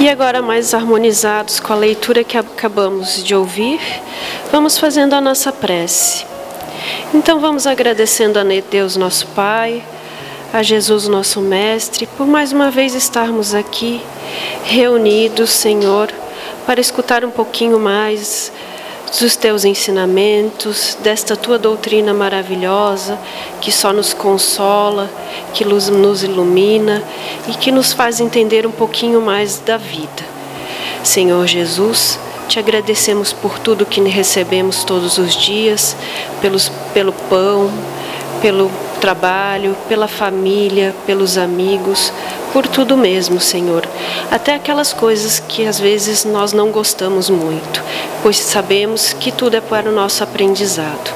E agora, mais harmonizados com a leitura que acabamos de ouvir, vamos fazendo a nossa prece. Então vamos agradecendo a Deus nosso Pai, a Jesus nosso Mestre, por mais uma vez estarmos aqui reunidos, Senhor, para escutar um pouquinho mais dos Teus ensinamentos, desta Tua doutrina maravilhosa, que só nos consola, que nos ilumina e que nos faz entender um pouquinho mais da vida. Senhor Jesus, Te agradecemos por tudo que recebemos todos os dias, pelo pão, pelo trabalho, pela família, pelos amigos, por tudo mesmo, Senhor. Até aquelas coisas que às vezes nós não gostamos muito, pois sabemos que tudo é para o nosso aprendizado.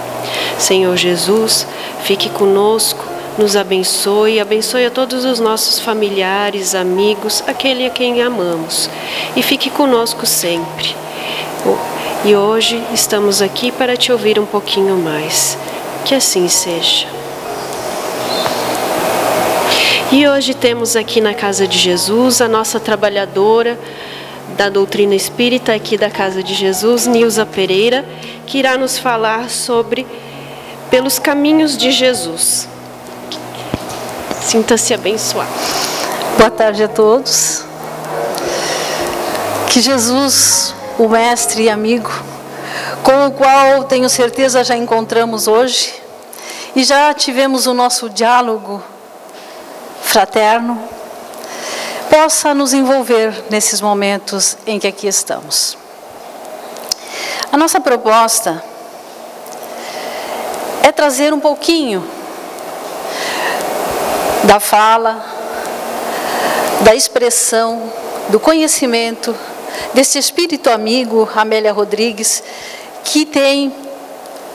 Senhor Jesus, fique conosco, nos abençoe, abençoe a todos os nossos familiares, amigos, aquele a quem amamos, e fique conosco sempre. E hoje estamos aqui para Te ouvir um pouquinho mais. Que assim seja. E hoje temos aqui na Casa de Jesus a nossa trabalhadora da doutrina espírita aqui da Casa de Jesus, Nilza Pereira, que irá nos falar sobre pelos caminhos de Jesus. Sinta-se abençoado. Boa tarde a todos. Que Jesus, o mestre e amigo, com o qual tenho certeza já encontramos hoje e já tivemos o nosso diálogo fraterno, possa nos envolver nesses momentos em que aqui estamos. A nossa proposta é trazer um pouquinho da fala, da expressão, do conhecimento desse espírito amigo, Amélia Rodrigues, que tem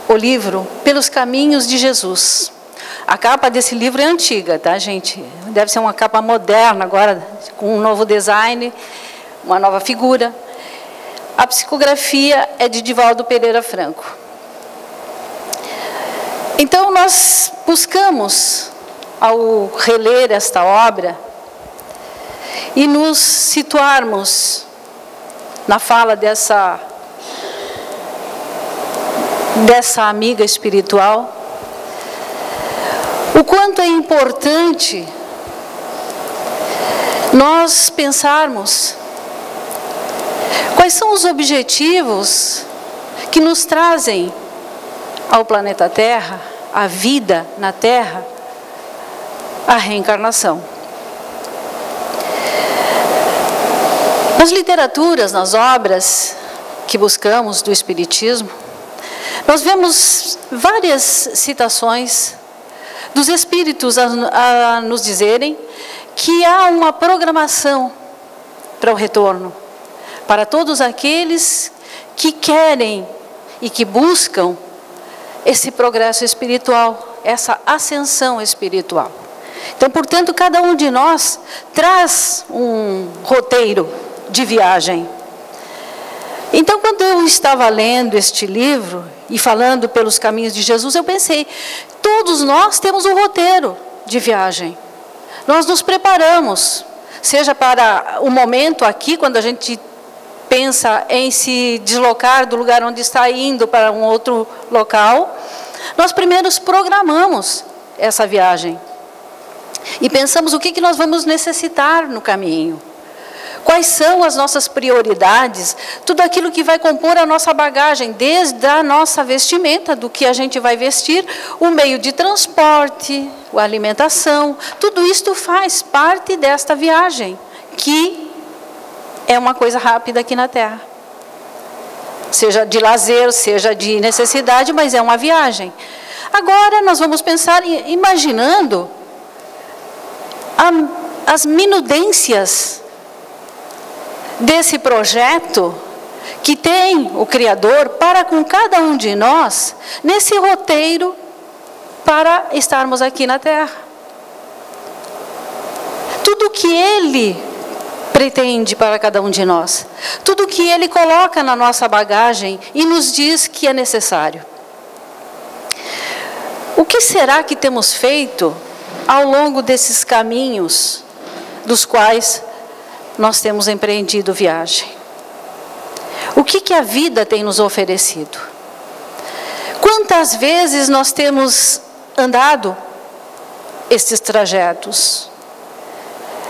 o livro Pelos Caminhos de Jesus. A capa desse livro é antiga, tá, gente? Deve ser uma capa moderna agora, com um novo design, uma nova figura. A psicografia é de Divaldo Pereira Franco. Então, nós buscamos, ao reler esta obra, e nos situarmos na fala dessa amiga espiritual, o quanto é importante nós pensarmos quais são os objetivos que nos trazem ao planeta Terra, a vida na Terra, a reencarnação. Nas literaturas, nas obras que buscamos do Espiritismo, nós vemos várias citações dos Espíritos a nos dizerem que há uma programação para o retorno, para todos aqueles que querem e que buscam esse progresso espiritual, essa ascensão espiritual. Então, portanto, cada um de nós traz um roteiro de viagem. Então, quando eu estava lendo este livro e falando pelos caminhos de Jesus, eu pensei, todos nós temos um roteiro de viagem. Nós nos preparamos, seja para o momento aqui, quando a gente pensa em se deslocar do lugar onde está indo para um outro local, nós primeiro programamos essa viagem. E pensamos o que nós vamos necessitar no caminho. Quais são as nossas prioridades, tudo aquilo que vai compor a nossa bagagem, desde a nossa vestimenta, do que a gente vai vestir, o meio de transporte, a alimentação, tudo isto faz parte desta viagem, que é uma coisa rápida aqui na Terra. Seja de lazer, seja de necessidade, mas é uma viagem. Agora nós vamos pensar, imaginando as minudências desse projeto que tem o Criador para com cada um de nós, nesse roteiro para estarmos aqui na Terra. Tudo que Ele pretende para cada um de nós, tudo que Ele coloca na nossa bagagem e nos diz que é necessário. O que será que temos feito ao longo desses caminhos, dos quais nós temos empreendido viagem? O que a vida tem nos oferecido? Quantas vezes nós temos andado estes trajetos?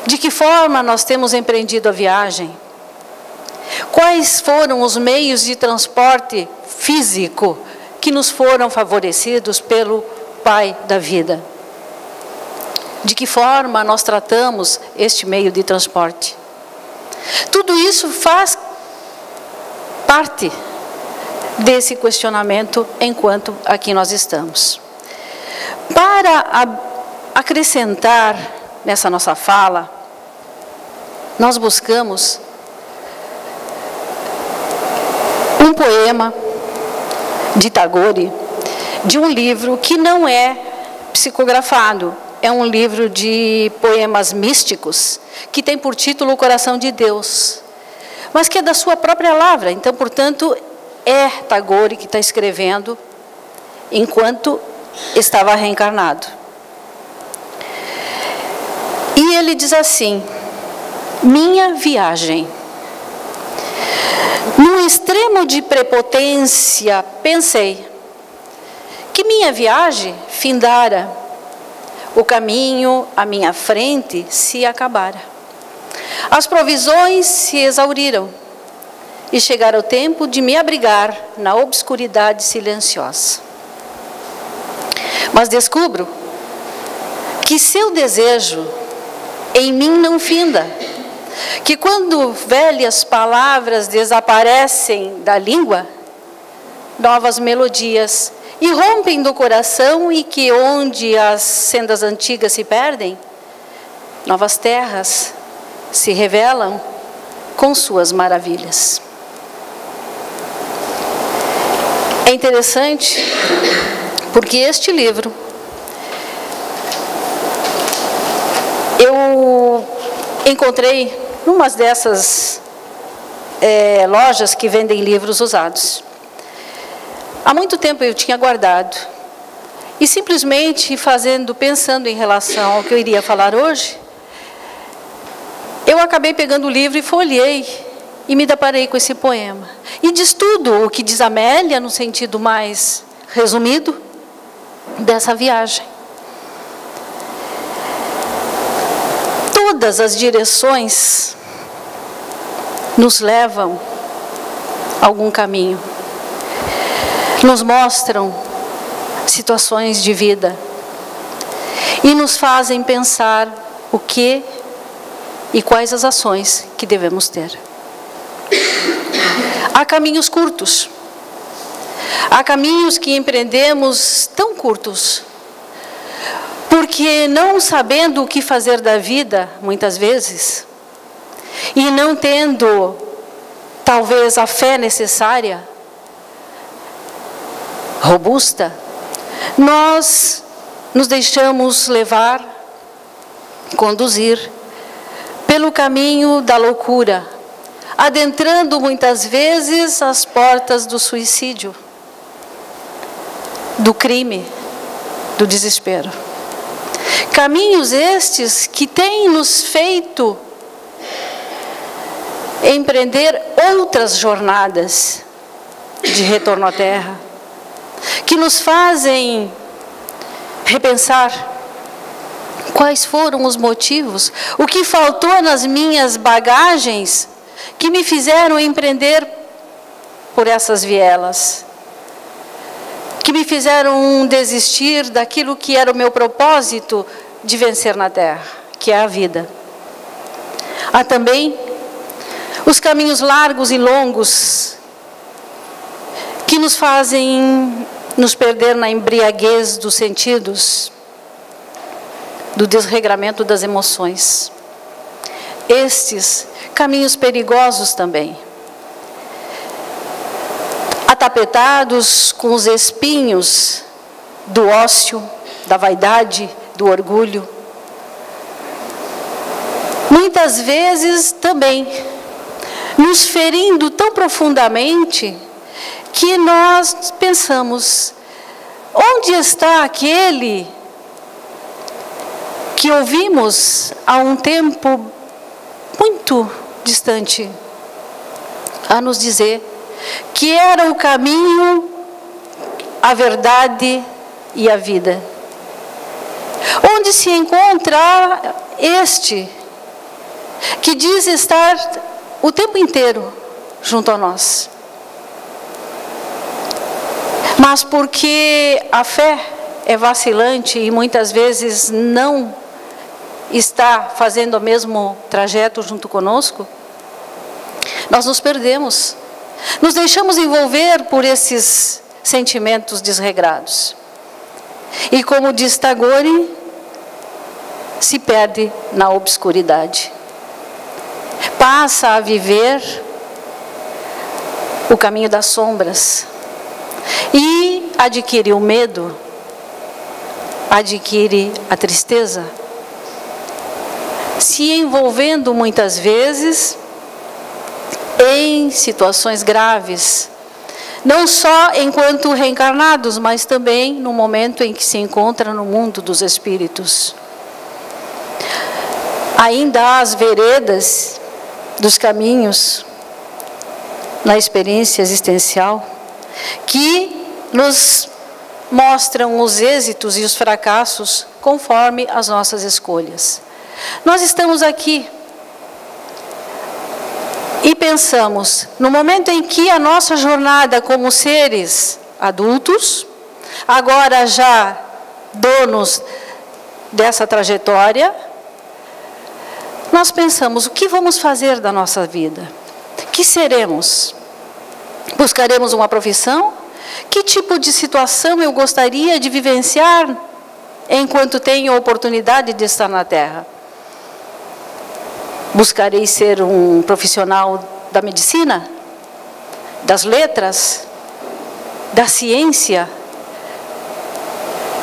De que forma nós temos empreendido a viagem? Quais foram os meios de transporte físico que nos foram favorecidos pelo Pai da vida? De que forma nós tratamos este meio de transporte? Tudo isso faz parte desse questionamento enquanto aqui nós estamos. Para acrescentar nessa nossa fala, nós buscamos um poema de Tagore, de um livro que não é psicografado, é um livro de poemas místicos, que tem por título O Coração de Deus, mas que é da sua própria palavra. Então, portanto, é Tagore que está escrevendo enquanto estava reencarnado. E ele diz assim: minha viagem. Num extremo de prepotência, pensei que minha viagem findara, o caminho à minha frente se acabara. As provisões se exauriram e chegara o tempo de me abrigar na obscuridade silenciosa. Mas descubro que seu desejo em mim não finda, que quando velhas palavras desaparecem da língua, novas melodias irrompem do coração, e que onde as sendas antigas se perdem, novas terras se revelam com suas maravilhas. É interessante porque este livro eu encontrei numa dessas lojas que vendem livros usados. Há muito tempo eu tinha guardado, e simplesmente pensando em relação ao que eu iria falar hoje, eu acabei pegando o livro e folhei e me deparei com esse poema. E diz tudo o que diz Amélia, no sentido mais resumido dessa viagem. Todas as direções nos levam a algum caminho, nos mostram situações de vida e nos fazem pensar o que e quais as ações que devemos ter. Há caminhos curtos, há caminhos que empreendemos tão curtos, porque não sabendo o que fazer da vida, muitas vezes, e não tendo talvez a fé necessária, robusta, nós nos deixamos levar, conduzir pelo caminho da loucura, adentrando muitas vezes as portas do suicídio, do crime, do desespero. Caminhos estes que têm nos feito empreender outras jornadas de retorno à Terra, que nos fazem repensar quais foram os motivos, o que faltou nas minhas bagagens que me fizeram empreender por essas vielas, que me fizeram desistir daquilo que era o meu propósito de vencer na Terra, que é a vida. Há também os caminhos largos e longos que nos fazem nos perder na embriaguez dos sentidos, do desregramento das emoções. Estes caminhos perigosos também, atapetados com os espinhos do ócio, da vaidade, do orgulho. Muitas vezes também nos ferindo tão profundamente que nós pensamos: onde está aquele que ouvimos há um tempo muito distante a nos dizer que era o caminho, a verdade e a vida. Onde se encontra este que diz estar o tempo inteiro junto a nós. Mas porque a fé é vacilante e muitas vezes não está fazendo o mesmo trajeto junto conosco, nós nos perdemos, nos deixamos envolver por esses sentimentos desregrados. E como diz Tagore, se perde na obscuridade. Passa a viver o caminho das sombras e adquire o medo, adquire a tristeza, se envolvendo muitas vezes em situações graves, não só enquanto reencarnados, mas também no momento em que se encontra no mundo dos espíritos. Ainda há as veredas dos caminhos na experiência existencial que nos mostram os êxitos e os fracassos conforme as nossas escolhas. Nós estamos aqui e pensamos, no momento em que a nossa jornada como seres adultos, agora já donos dessa trajetória, nós pensamos, o que vamos fazer da nossa vida? Que seremos? Buscaremos uma profissão? Que tipo de situação eu gostaria de vivenciar enquanto tenho a oportunidade de estar na Terra? Buscarei ser um profissional da medicina, das letras, da ciência?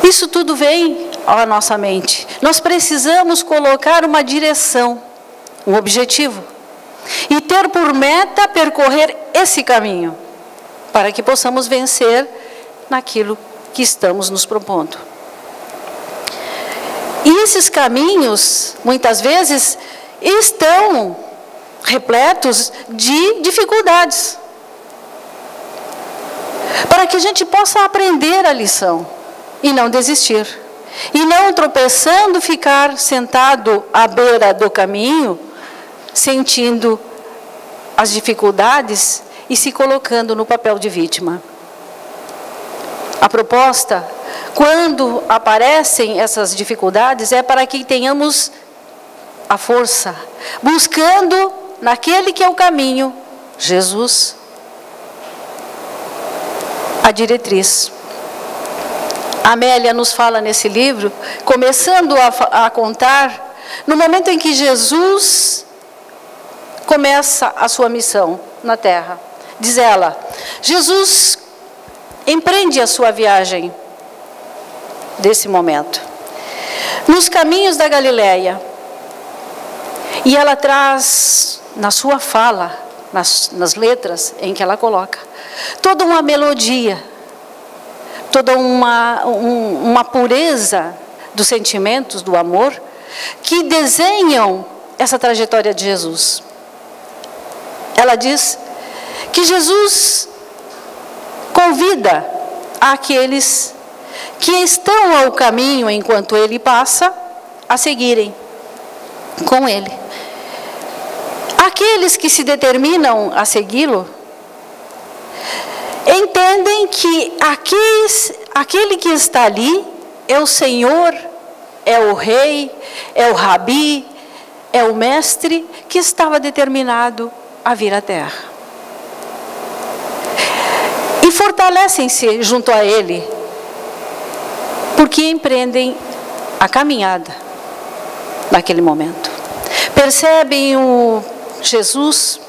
Isso tudo vem à nossa mente. Nós precisamos colocar uma direção, um objetivo, e ter por meta percorrer esse caminho, para que possamos vencer naquilo que estamos nos propondo. E esses caminhos, muitas vezes, estão repletos de dificuldades, para que a gente possa aprender a lição e não desistir, e não tropeçando ficar sentado à beira do caminho, sentindo as dificuldades e se colocando no papel de vítima. A proposta, quando aparecem essas dificuldades, é para que tenhamos a força, buscando naquele que é o caminho, Jesus, a diretriz. Amélia nos fala nesse livro, começando a contar, no momento em que Jesus começa a sua missão na Terra. Diz ela, Jesus empreende a sua viagem desse momento, nos caminhos da Galileia. E ela traz, na sua fala, nas letras em que ela coloca, toda uma melodia, toda uma pureza dos sentimentos, do amor, que desenham essa trajetória de Jesus. Ela diz que Jesus convida aqueles que estão ao caminho enquanto ele passa, a seguirem com ele. Aqueles que se determinam a segui-lo, entendem que aquele que está ali é o Senhor, é o Rei, é o Rabi, é o Mestre que estava determinado a vir à Terra. E fortalecem-se junto a Ele, porque empreendem a caminhada naquele momento. Percebem o Jesus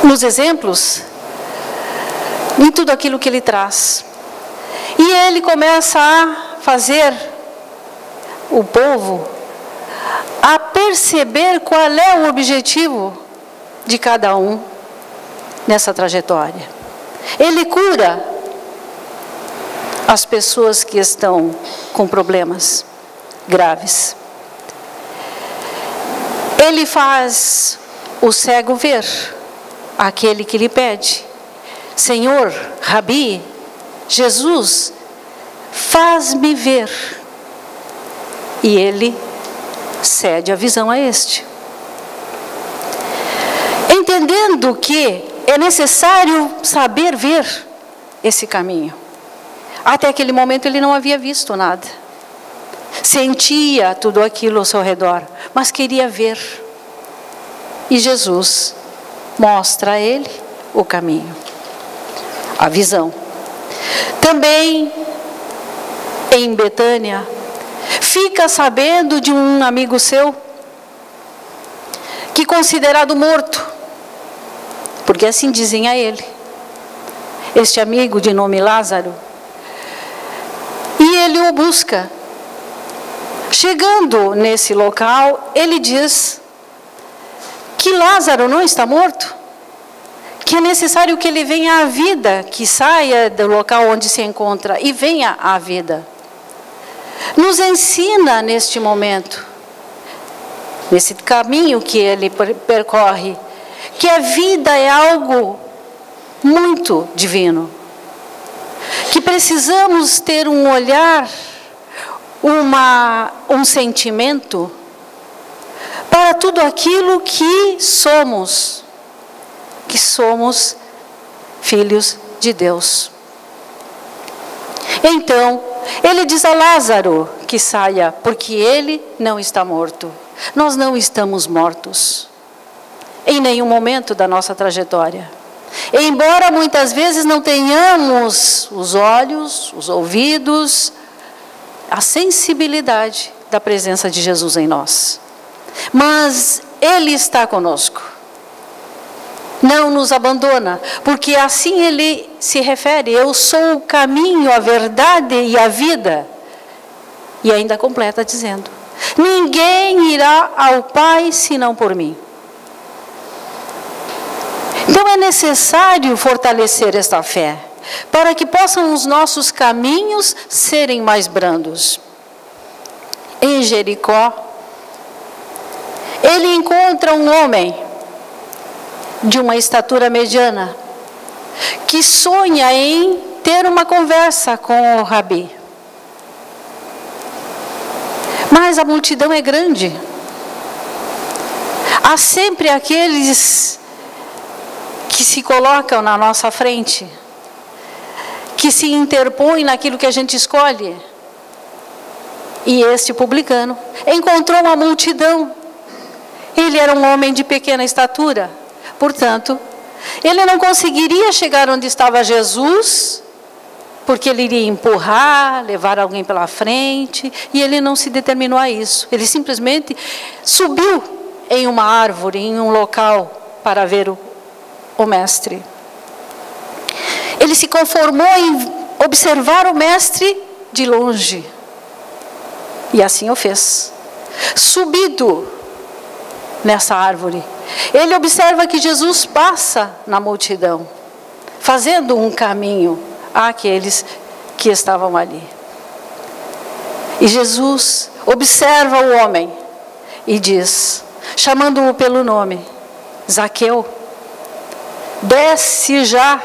nos exemplos, em tudo aquilo que ele traz. E ele começa a fazer o povo a perceber qual é o objetivo de cada um nessa trajetória. Ele cura as pessoas que estão com problemas graves. ele faz o cego ver, aquele que lhe pede: Senhor, Rabi, Jesus, faz-me ver. E ele cede a visão a este. Entendendo que é necessário saber ver esse caminho. Até aquele momento ele não havia visto nada. Sentia tudo aquilo ao seu redor, mas queria ver. E Jesus mostra a ele o caminho, a visão. Também em Betânia, fica sabendo de um amigo seu, que considerado morto, porque assim dizem a ele, este amigo de nome Lázaro, e ele o busca. Chegando nesse local, ele diz que Lázaro não está morto, que é necessário que ele venha à vida, que saia do local onde se encontra e venha à vida. Nos ensina neste momento, nesse caminho que ele percorre, que a vida é algo muito divino, que precisamos ter um olhar, um sentimento para tudo aquilo que somos filhos de Deus. Então, ele diz a Lázaro que saia, porque ele não está morto. Nós não estamos mortos em nenhum momento da nossa trajetória. Embora muitas vezes não tenhamos os olhos, os ouvidos, a sensibilidade da presença de Jesus em nós. Mas Ele está conosco. Não nos abandona, porque assim Ele se refere: eu sou o caminho, a verdade e a vida. E ainda completa dizendo: ninguém irá ao Pai senão por mim. Então é necessário fortalecer esta fé, para que possam os nossos caminhos serem mais brandos. Em Jericó, ele encontra um homem de uma estatura mediana, que sonha em ter uma conversa com o Rabi. Mas a multidão é grande. Há sempre aqueles que se colocam na nossa frente, que se interpõem naquilo que a gente escolhe. E este publicano encontrou uma multidão. Ele era um homem de pequena estatura, portanto, ele não conseguiria chegar onde estava Jesus, porque ele iria empurrar, levar alguém pela frente, e ele não se determinou a isso. Ele simplesmente subiu em uma árvore, em um local, para ver o mestre. Ele se conformou em observar o mestre de longe. E assim o fez. Subido nessa árvore, ele observa que Jesus passa na multidão, fazendo um caminho àqueles que estavam ali. E Jesus observa o homem e diz, chamando-o pelo nome: Zaqueu, desce já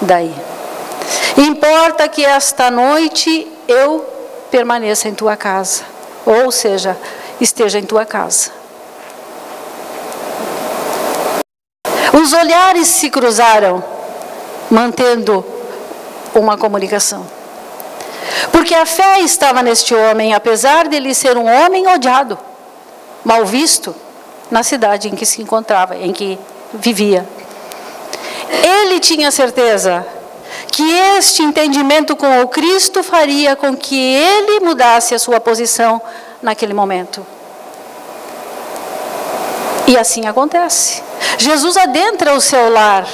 daí. Importa que esta noite eu permaneça em tua casa, ou seja, esteja em tua casa. Os olhares se cruzaram, mantendo uma comunicação. Porque a fé estava neste homem, apesar de ele ser um homem odiado, mal visto na cidade em que se encontrava, em que vivia. Ele tinha certeza que este entendimento com o Cristo faria com que ele mudasse a sua posição naquele momento. E assim acontece. Jesus adentra o seu lar.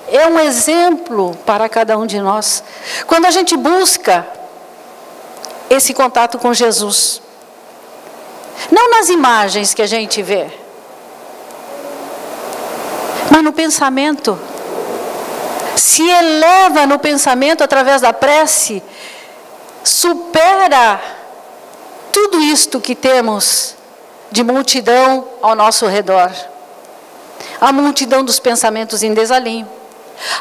É um exemplo para cada um de nós. Quando a gente busca esse contato com Jesus, não nas imagens que a gente vê, mas no pensamento. Se eleva no pensamento através da prece, supera tudo isto que temos de multidão ao nosso redor. A multidão dos pensamentos em desalinho.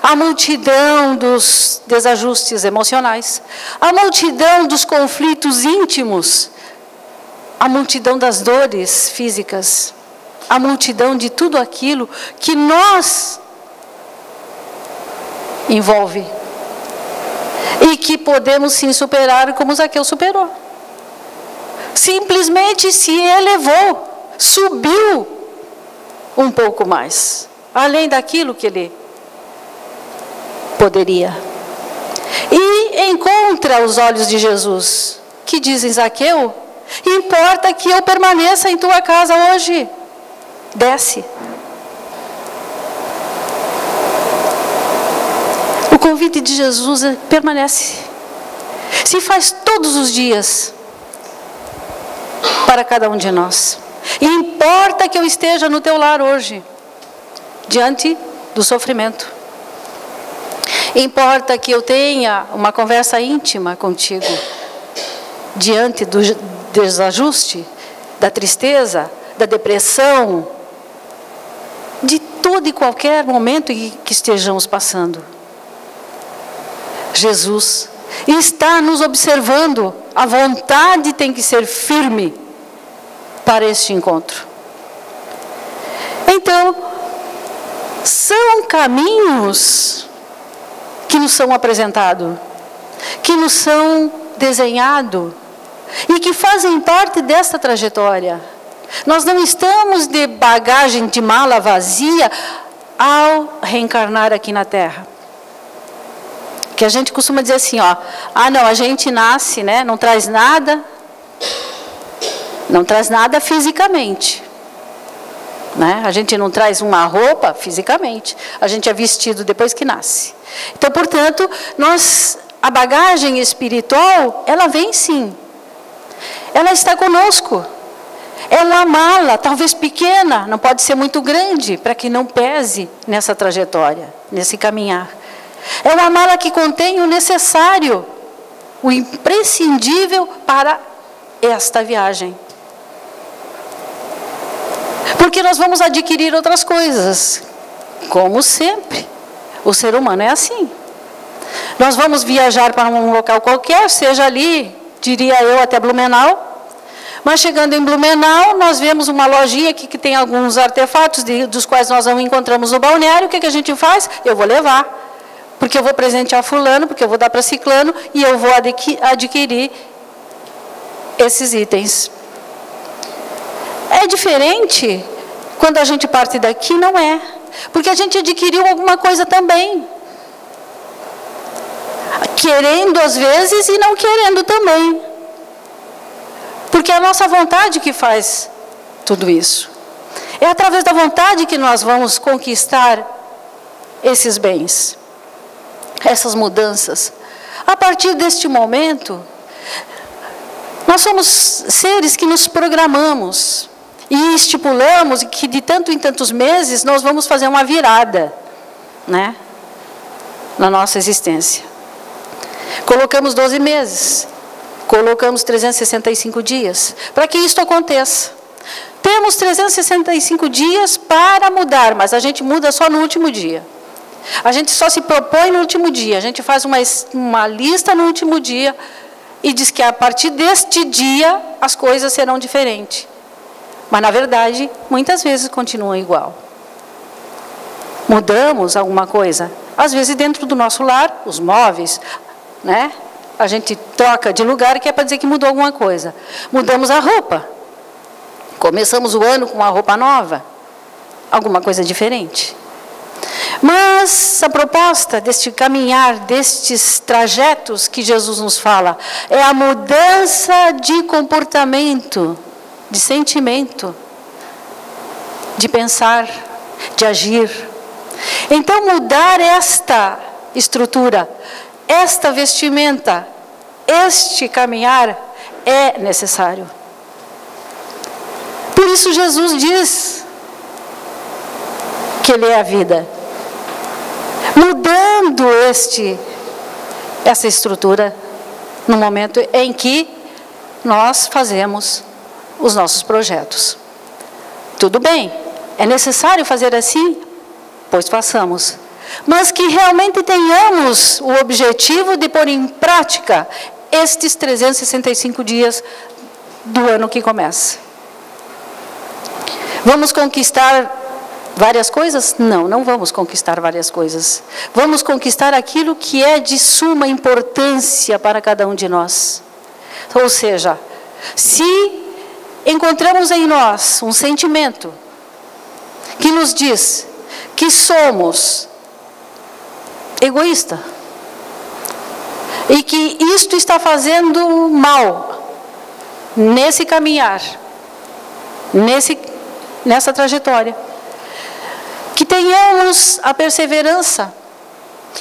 A multidão dos desajustes emocionais. A multidão dos conflitos íntimos. A multidão das dores físicas. A multidão de tudo aquilo que nos envolve. E que podemos sim superar como Zaqueu superou. Simplesmente se elevou, subiu um pouco mais, além daquilo que ele poderia. E encontra os olhos de Jesus, que dizem: Zaqueu, importa que eu permaneça em tua casa hoje. Desce. O convite de Jesus permanece. Se faz todos os dias para cada um de nós. E importa que eu esteja no teu lar hoje, diante do sofrimento. Importa que eu tenha uma conversa íntima contigo, diante do desajuste, da tristeza, da depressão, de todo e qualquer momento que estejamos passando. Jesus está nos observando. A vontade tem que ser firme para este encontro. Então, são caminhos que nos são apresentados, que nos são desenhados e que fazem parte dessa trajetória. Nós não estamos de bagagem de mala vazia ao reencarnar aqui na Terra. Que a gente costuma dizer assim, ó, não, a gente nasce, né, não traz nada fisicamente, né? A gente não traz uma roupa fisicamente, a gente é vestido depois que nasce. Então, portanto, a bagagem espiritual, ela vem sim, ela está conosco. É uma mala, talvez pequena, não pode ser muito grande, para que não pese nessa trajetória, nesse caminhar. É uma mala que contém o necessário, o imprescindível para esta viagem. Porque nós vamos adquirir outras coisas, como sempre. O ser humano é assim. Nós vamos viajar para um local qualquer, seja ali, diria eu, até Blumenau. Mas chegando em Blumenau, nós vemos uma lojinha aqui que tem alguns artefatos dos quais nós não encontramos no balneário. O que a gente faz? Eu vou levar, porque eu vou presentear fulano, porque eu vou dar para ciclano e eu vou adquirir esses itens. É diferente quando a gente parte daqui, não é. Porque a gente adquiriu alguma coisa também. Querendo às vezes e não querendo também. Porque é a nossa vontade que faz tudo isso. É através da vontade que nós vamos conquistar esses bens, essas mudanças. A partir deste momento, nós somos seres que nos programamos e estipulamos que de tanto em tantos meses nós vamos fazer uma virada, né, na nossa existência. Colocamos 12 meses. Colocamos 365 dias para que isto aconteça. Temos 365 dias para mudar, mas a gente muda só no último dia. A gente só se propõe no último dia. A gente faz uma lista no último dia e diz que a partir deste dia as coisas serão diferentes. Mas, na verdade, muitas vezes continuam igual. Mudamos alguma coisa. Às vezes dentro do nosso lar, os móveis, né? A gente troca de lugar, que é para dizer que mudou alguma coisa. Mudamos a roupa. Começamos o ano com uma roupa nova. Alguma coisa diferente. Mas a proposta deste caminhar, destes trajetos que Jesus nos fala, é a mudança de comportamento, de sentimento, de pensar, de agir. Então, mudar esta estrutura, esta vestimenta, este caminhar é necessário. Por isso Jesus diz que Ele é a vida. Mudando essa estrutura no momento em que nós fazemos os nossos projetos. tudo bem, é necessário fazer assim? Pois façamos. Mas que realmente tenhamos o objetivo de pôr em prática estes 365 dias do ano que começa. Vamos conquistar várias coisas? Não, não vamos conquistar várias coisas. Vamos conquistar aquilo que é de suma importância para cada um de nós. Ou seja, se encontramos em nós um sentimento que nos diz que somos egoísta e que isto está fazendo mal nesse caminhar, nessa trajetória, que tenhamos a perseverança,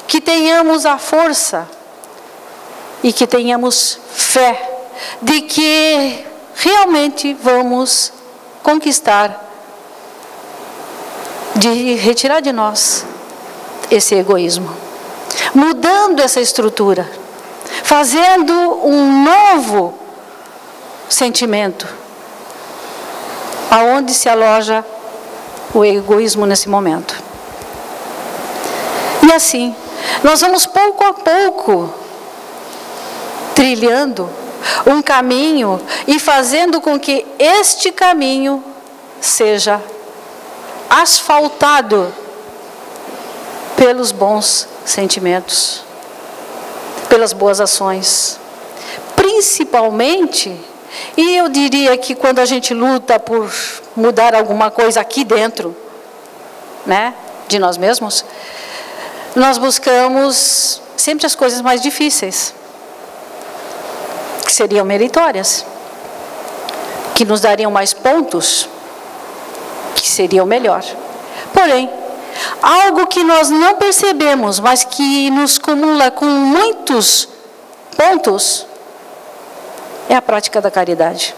que tenhamos a força e que tenhamos fé de que realmente vamos conquistar, de retirar de nós esse egoísmo, mudando essa estrutura, fazendo um novo sentimento, aonde se aloja o egoísmo nesse momento. E assim, nós vamos pouco a pouco trilhando um caminho e fazendo com que este caminho seja asfaltado pelos bons sentimentos, pelas boas ações. Principalmente, e eu diria que quando a gente luta por mudar alguma coisa aqui dentro, né, de nós mesmos, nós buscamos sempre as coisas mais difíceis, que seriam meritórias, que nos dariam mais pontos, que seriam melhor. Porém, algo que nós não percebemos, mas que nos acumula com muitos pontos, é a prática da caridade.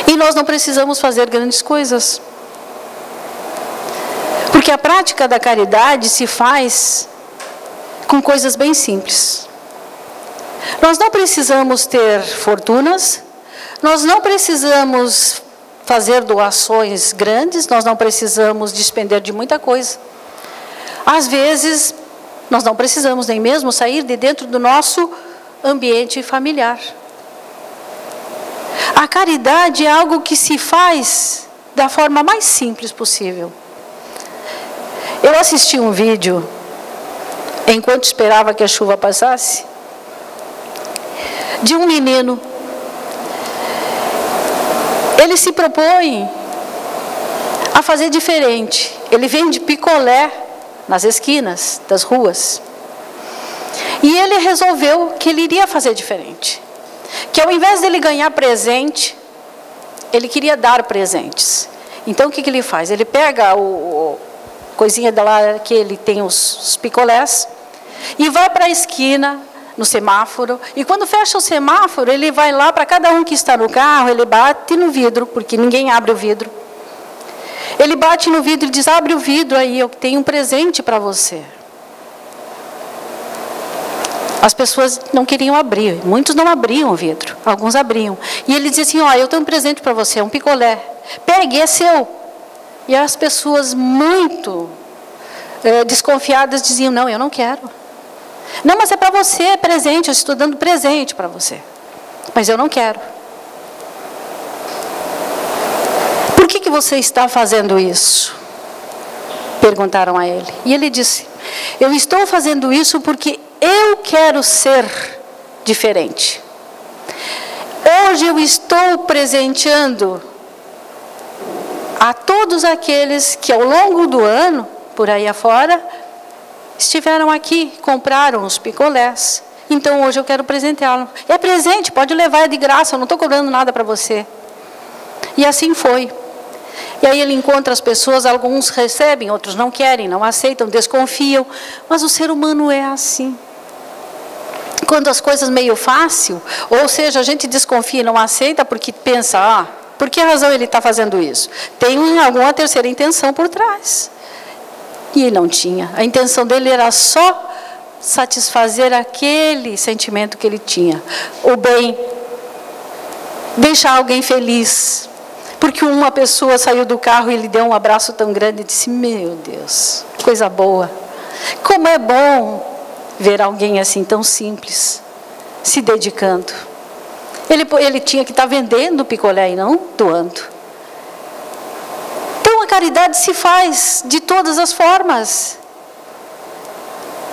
E nós não precisamos fazer grandes coisas, porque a prática da caridade se faz com coisas bem simples. Nós não precisamos ter fortunas, nós não precisamos fazer doações grandes, nós não precisamos despender de muita coisa. Às vezes, nós não precisamos nem mesmo sair de dentro do nosso ambiente familiar. A caridade é algo que se faz da forma mais simples possível. Eu assisti um vídeo, enquanto esperava que a chuva passasse, de um menino. Ele se propõe a fazer diferente. Ele vende picolé nas esquinas das ruas. E ele resolveu que ele iria fazer diferente. Que ao invés dele ganhar presente, ele queria dar presentes. Então o que ele faz? Ele pega coisinha da lá que ele tem os picolés e vai para a esquina, no semáforo, e quando fecha o semáforo, ele vai lá para cada um que está no carro, ele bate no vidro, porque ninguém abre o vidro. Ele bate no vidro e diz: abre o vidro aí, eu tenho um presente para você. As pessoas não queriam abrir, muitos não abriam o vidro, alguns abriam. E ele dizia assim: ó, eu tenho um presente para você, um picolé, pegue, é seu. E as pessoas muito desconfiadas diziam: não, eu não quero. Não, mas é para você, é presente, eu estou dando presente para você. Mas eu não quero. Por que você está fazendo isso? Perguntaram a ele. E ele disse: eu estou fazendo isso porque eu quero ser diferente. Hoje eu estou presenteando a todos aqueles que ao longo do ano, por aí afora, estiveram aqui, compraram os picolés. Então hoje eu quero presenteá-lo. É presente, pode levar, é de graça, eu não estou cobrando nada para você. E assim foi. E aí ele encontra as pessoas, alguns recebem, outros não querem, não aceitam, desconfiam. Mas o ser humano é assim. Quando as coisas meio fácil, ou seja, a gente desconfia e não aceita porque pensa: por que razão ele está fazendo isso? Tem alguma terceira intenção por trás. E ele não tinha. A intenção dele era só satisfazer aquele sentimento que ele tinha. O bem. Deixar alguém feliz. porque uma pessoa saiu do carro e lhe deu um abraço tão grande e disse: meu Deus, coisa boa. Como é bom ver alguém assim tão simples, se dedicando. Ele tinha que estar vendendo picolé e não doando. Então a caridade se faz de todas as formas.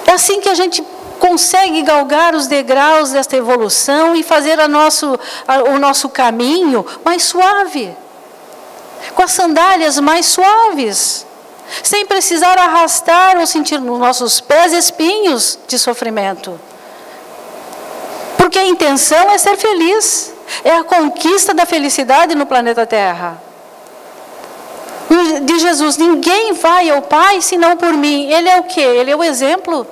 É assim que a gente consegue galgar os degraus desta evolução e fazer o nosso caminho mais suave, com as sandálias mais suaves, sem precisar arrastar ou sentir nos nossos pés espinhos de sofrimento. Porque a intenção é ser feliz, é a conquista da felicidade no planeta Terra. De Jesus: ninguém vai ao Pai senão por mim. Ele é o quê? Ele é o exemplo.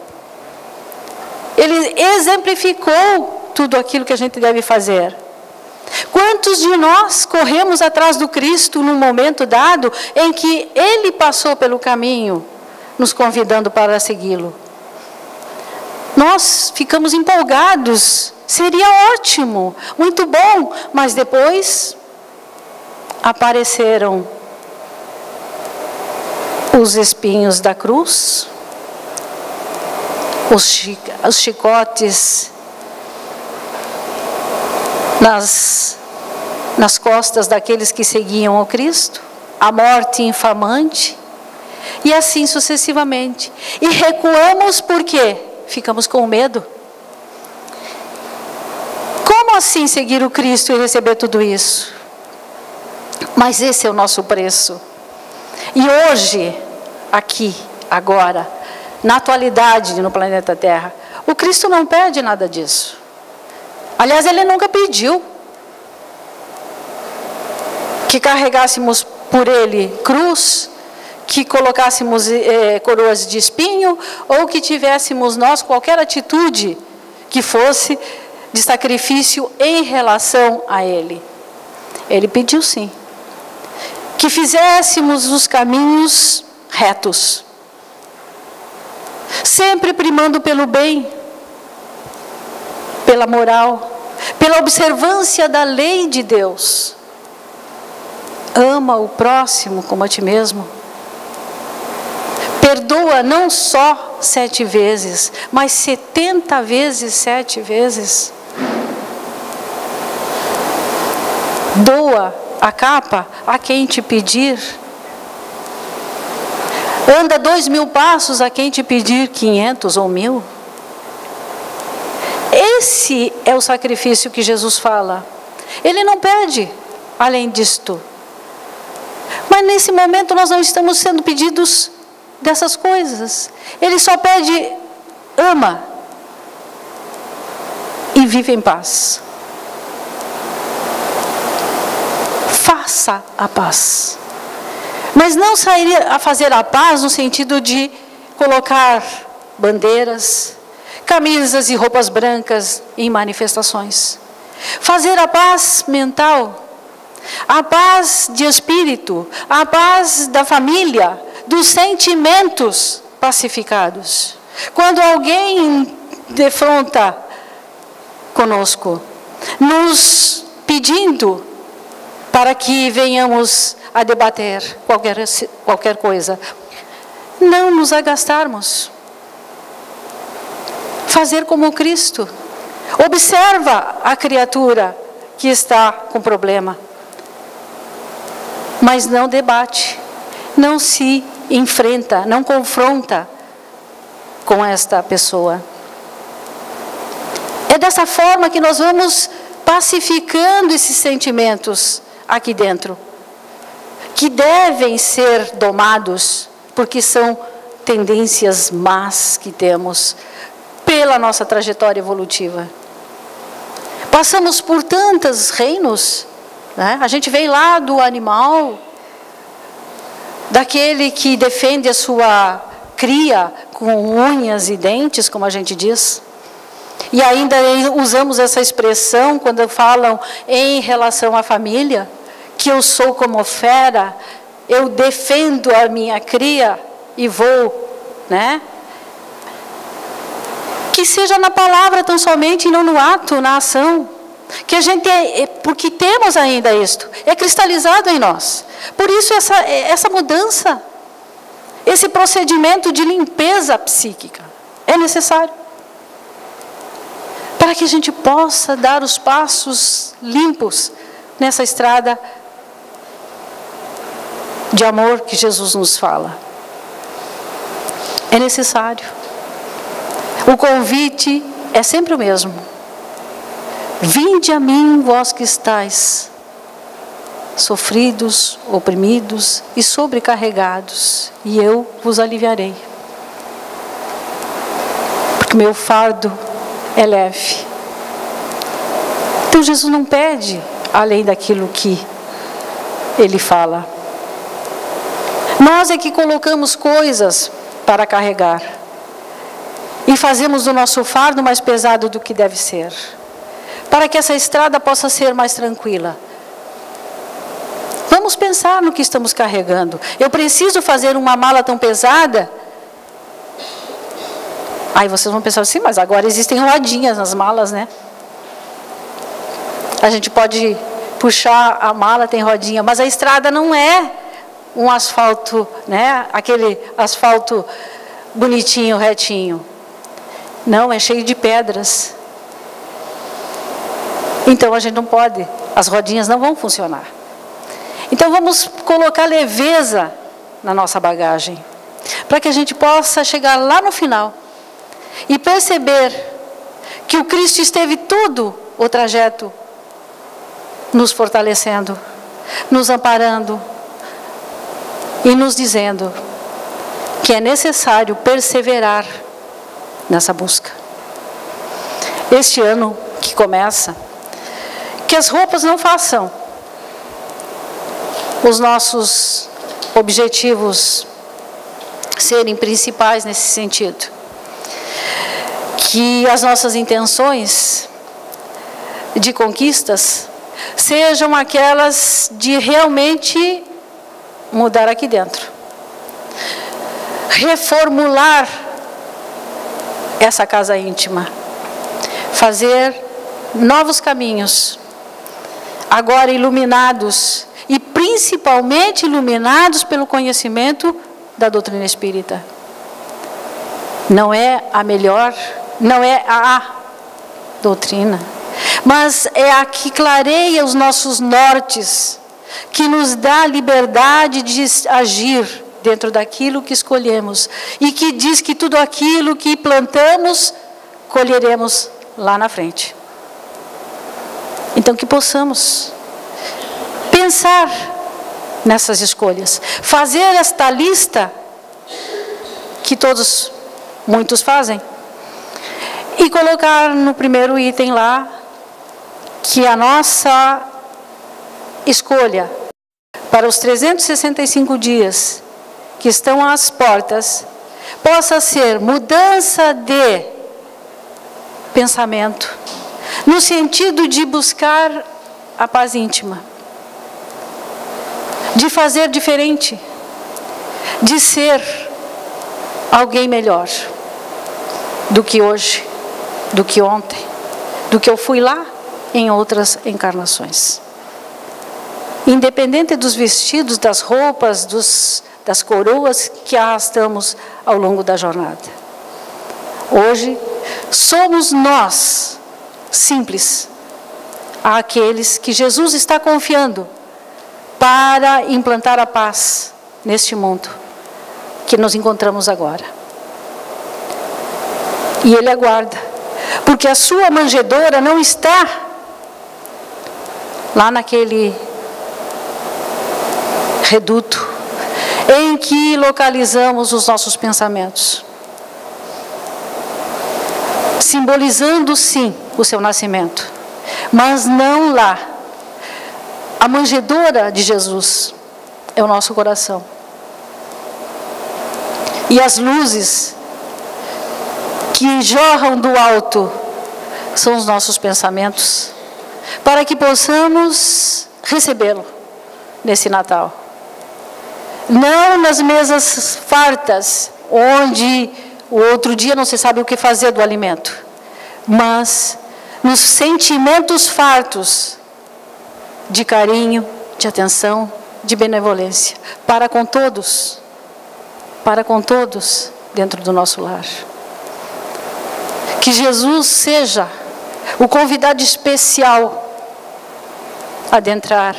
Ele exemplificou tudo aquilo que a gente deve fazer. Quantos de nós corremos atrás do Cristo num momento dado em que Ele passou pelo caminho, nos convidando para segui-lo? Nós ficamos empolgados, seria ótimo, muito bom, mas depois apareceram os espinhos da cruz, os chicotes nas costas daqueles que seguiam ao Cristo, a morte infamante, e assim sucessivamente. E recuamos por quê? Ficamos com medo. Como assim seguir o Cristo e receber tudo isso? Mas esse é o nosso preço. E hoje, aqui, agora, na atualidade no planeta Terra, o Cristo não pede nada disso. Aliás, Ele nunca pediu que carregássemos por Ele cruz, que colocássemos coroas de espinho, ou que tivéssemos nós qualquer atitude que fosse de sacrifício em relação a Ele. Ele pediu sim, que fizéssemos os caminhos retos, sempre primando pelo bem, pela moral, pela observância da lei de Deus. Ama o próximo como a ti mesmo. Perdoa não só 7 vezes, mas 70 vezes 7 vezes. Doa a capa a quem te pedir. Anda 2.000 passos a quem te pedir 500 ou 1.000. Esse é o sacrifício que Jesus fala. Ele não pede além disto. Mas nesse momento nós não estamos sendo pedidos dessas coisas. Ele só pede: ama e vive em paz. Faça a paz. Mas não sairia a fazer a paz no sentido de colocar bandeiras, camisas e roupas brancas em manifestações. Fazer a paz mental, a paz de espírito, a paz da família, dos sentimentos pacificados. Quando alguém defronta conosco, nos pedindo para que venhamos a debater qualquer coisa, não nos agastarmos. Fazer como Cristo. Observa a criatura que está com problema, mas não debate, não se enfrenta, não confronta com esta pessoa. É dessa forma que nós vamos pacificando esses sentimentos aqui dentro, que devem ser domados, porque são tendências más que temos pela nossa trajetória evolutiva. Passamos por tantos reinos, né? A gente veio lá do animal, daquele que defende a sua cria com unhas e dentes, como a gente diz. E ainda usamos essa expressão quando falam em relação à família, que eu sou como fera, eu defendo a minha cria e vou, né? Que seja na palavra tão somente e não no ato, na ação. que a gente porque temos ainda isto, é cristalizado em nós. Por isso essa mudança, esse procedimento de limpeza psíquica é necessário, para que a gente possa dar os passos limpos nessa estrada de amor que Jesus nos fala. É necessário. O convite é sempre o mesmo. Vinde a mim, vós que estáis sofridos, oprimidos e sobrecarregados, e eu vos aliviarei. Porque meu fardo é leve. Então Jesus não pede além daquilo que Ele fala. Nós é que colocamos coisas para carregar e fazemos o nosso fardo mais pesado do que deve ser, para que essa estrada possa ser mais tranquila. Vamos pensar no que estamos carregando. Eu preciso fazer uma mala tão pesada? Aí vocês vão pensar assim, mas agora existem rodinhas nas malas, né? A gente pode puxar a mala, tem rodinha, mas a estrada não é um asfalto, né? Aquele asfalto bonitinho, retinho. Não, é cheio de pedras. Então a gente não pode, as rodinhas não vão funcionar. Então vamos colocar leveza na nossa bagagem, para que a gente possa chegar lá no final e perceber que o Cristo esteve todo o trajeto nos fortalecendo, nos amparando e nos dizendo que é necessário perseverar nessa busca. Este ano que começa, que as roupas não façam os nossos objetivos serem principais nesse sentido. Que as nossas intenções de conquistas sejam aquelas de realmente mudar aqui dentro. Reformular essa casa íntima. Fazer novos caminhos. Agora iluminados. E principalmente iluminados pelo conhecimento da doutrina espírita. Não é a melhor, não é a doutrina, mas é a que clareia os nossos nortes, que nos dá liberdade de agir dentro daquilo que escolhemos, e que diz que tudo aquilo que plantamos, colheremos lá na frente. Então que possamos pensar nessas escolhas, fazer esta lista que muitos fazem, e colocar no primeiro item lá que a nossa escolha para os 365 dias que estão às portas possa ser mudança de pensamento, no sentido de buscar a paz íntima, de fazer diferente, de ser alguém melhor do que hoje, do que ontem, do que eu fui lá em outras encarnações. Independente dos vestidos, das roupas, das coroas que arrastamos ao longo da jornada. Hoje, somos nós, simples, aqueles que Jesus está confiando para implantar a paz neste mundo que nos encontramos agora. E Ele aguarda, porque a sua manjedoura não está lá naquele reduto em que localizamos os nossos pensamentos, simbolizando sim o seu nascimento, mas não lá. A manjedoura de Jesus é o nosso coração. E as luzes que jorram do alto são os nossos pensamentos, para que possamos recebê-lo nesse Natal. Não nas mesas fartas, onde o outro dia não se sabe o que fazer do alimento, mas nos sentimentos fartos de carinho, de atenção, de benevolência, para com todos dentro do nosso lar. Que Jesus seja o convidado especial a adentrar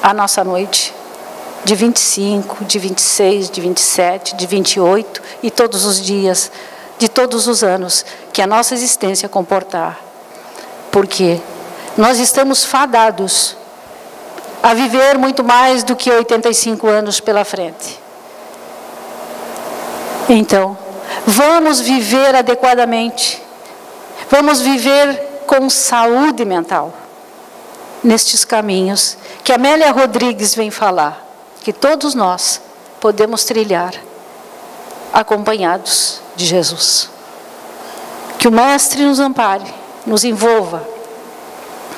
a nossa noite, de 25, de 26, de 27, de 28 e todos os dias, de todos os anos que a nossa existência comportar. Porque nós estamos fadados a viver muito mais do que 85 anos pela frente. Então, vamos viver adequadamente. Vamos viver com saúde mental. Nestes caminhos que Amélia Rodrigues vem falar, que todos nós podemos trilhar acompanhados de Jesus. Que o Mestre nos ampare, nos envolva,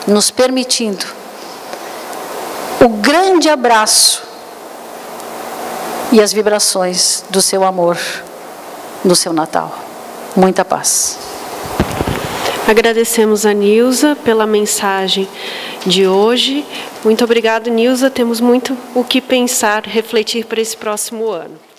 nos permitindo o grande abraço e as vibrações do seu amor no seu Natal. Muita paz. Agradecemos a Nilza pela mensagem de hoje. Muito obrigado, Nilza. Temos muito o que pensar, refletir para esse próximo ano.